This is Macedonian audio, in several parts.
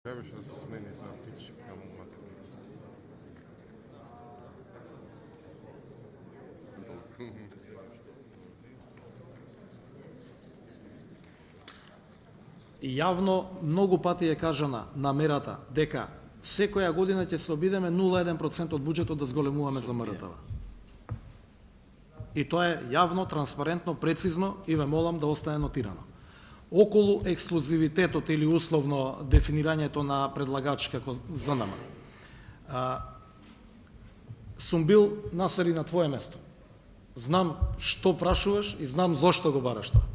Trebаше да се смени таа пич към Македонија. И јавно многу пати е кажана намерата дека секоја година ќе се обидеме 0,1% од буџетот да зголемуваме за МРТВ. И тоа е јавно, транспарентно, прецизно и ве молам да остане нотирано. Околу ексклузивитетот или условно дефинирањето на предлагач како ЗНМ. Сум бил Насари на твое место. Знам што прашуваш и знам зошто го бараш тоа.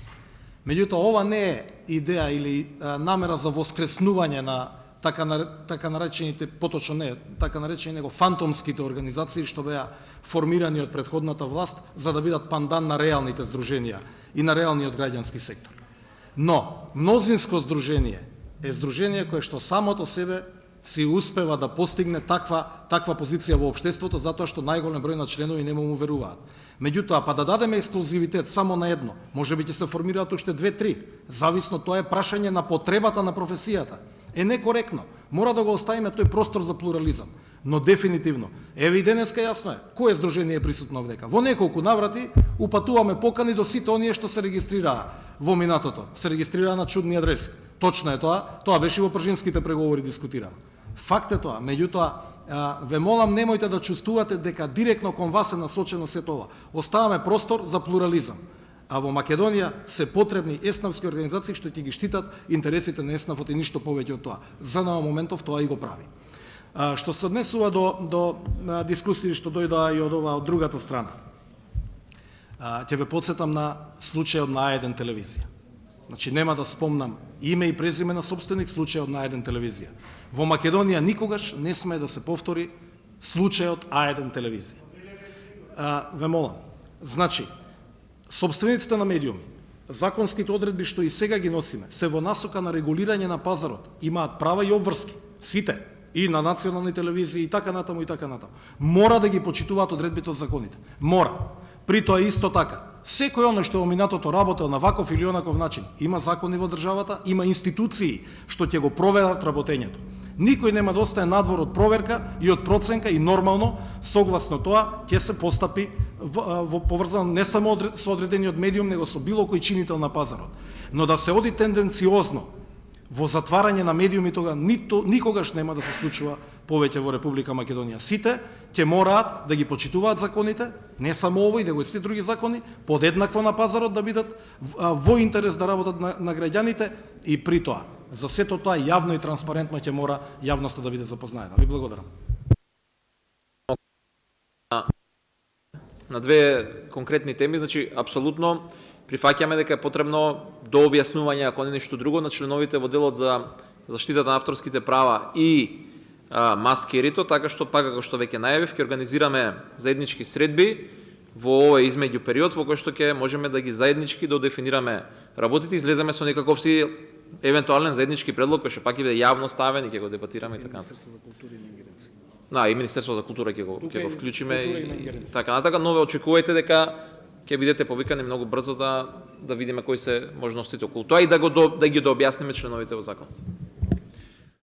Меѓутоа, ова не е идеја или намера за воскреснување на така наречените, поточно не, така наречени него фантомските организации што беа формирани од претходната власт за да бидат пандан на реалните здруженија и на реалниот граѓански сектор. Но, мнозинско здружение е здружение кое што самото себе си успева да постигне таква позиција во општеството затоа што најголем број на членови нему му веруваат. Меѓутоа, па да дадеме ексклузивитет само на едно, можеби ќе се формираат уште 2-3, зависно, тоа е прашање на потребата на професијата. Е некоректно. Мора да го оставиме тој простор за плурализам. Но дефинитивно, еве и денеска јасно е, кое здружение е присутно овдека. Во неколку наврати упатуваме покани до сите оние што се регистрираа во минатото, се регистрираа на чудни адреси. Точно е тоа беше во пржинските преговори дискутирано. Факт е тоа, меѓутоа, ве молам немојте да чувствувате дека директно кон вас е насочено се тоа. Оставаме простор за плурализам. А во Македонија се потребни еснавски организации што ќе ги штитат интересите на еснавот и ништо повеќе од тоа. За на моментов тоа и го прави. Што се однесува до дискусии што дојдоа и од другата страна. Ќе ве потсетам на случајот на А1 телевизија. Значи нема да спомнам име и презиме на собственик, случајот на А1 телевизија. Во Македонија никогаш не сме да се повтори случајот А1 телевизија. Ве молам. Значи, собствениците на медиуми, законските одредби што и сега ги носиме, се во насока на регулирање на пазарот, имаат права и обврски, сите, и на национални телевизии, и така натаму, и така натаму. Мора да ги почитуваат одредбите од законите. Мора. При тоа исто така, секој оној што во минатото работел на ваков или онаков начин, има закони во државата, има институции што ќе го проверат работењето. Никој нема да остане надвор од проверка и од проценка и нормално, согласно тоа, ќе се постапи во поврзано не само со одредениот медиум, него со било кој чинител на пазарот. Но да се оди тенденциозно во затварање на медиуми, тога никогаш нема да се случува повеќе во Република Македонија. Сите ќе мораат да ги почитуваат законите, не само овој, него и сите други закони, подеднакво на пазарот да бидат во интерес да работат на граѓаните и при тоа. За сето тоа јавно и транспарентно ќе мора јавноста да биде запознаена. Ви благодарам. На две конкретни теми, значи апсолутно прифаќаме дека е потребно до објаснување, ако не ништо друго, на членовите во делот за заштитата на авторските права и маскерито, така што пак како што веќе најавив, ќе организираме заеднички средби во овој измеѓу период во кој што ќе можеме да ги заеднички да дефинираме работите, излеземе со некаков си евентуален заеднички предлог кој што пак ќе биде јавно ставен и ќе го дебатираме и така натаму. И Министерството за култура ќе го вклучиме и така натака, но ве очекувајте дека ќе бидете повикани многу брзо да видиме кои се можностите околу тоа и да ги објасниме членовите во законот.